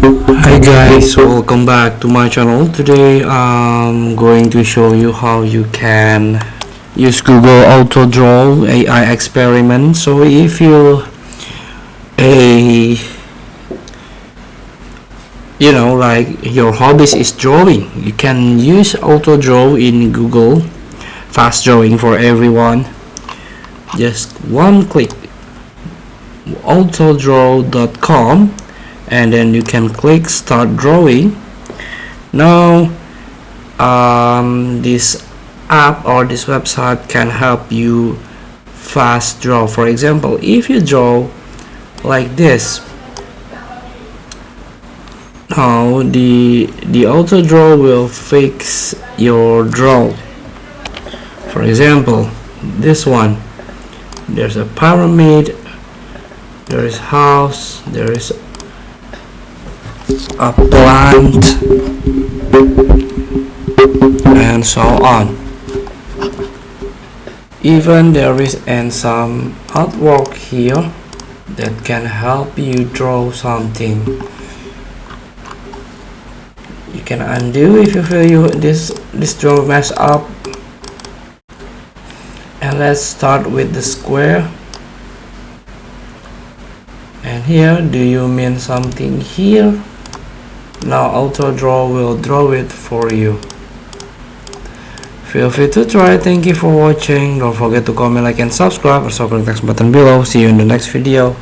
Hi guys, welcome back to my channel. Today I'm going to show you how you can use Google AutoDraw AI experiment. So if you a like your hobbies is drawing, you can use AutoDraw in Google. Fast drawing for everyone. Just one click, autodraw.com, and then you can click start drawing. Now this app or this website can help you fast draw. For example, if you draw like this, now the auto draw will fix your draw. For example, this one, there's a pyramid, there is house, there is a plant, and so on. Even there is some artwork here that can help you draw something. You can undo if you feel this draw mess up. And let's start with the square. And here, do you mean something here? Now AutoDraw will draw it for you. Feel free to try. Thank you for watching. Don't forget to comment, like, and subscribe. Also click the next button below. See you in the next video.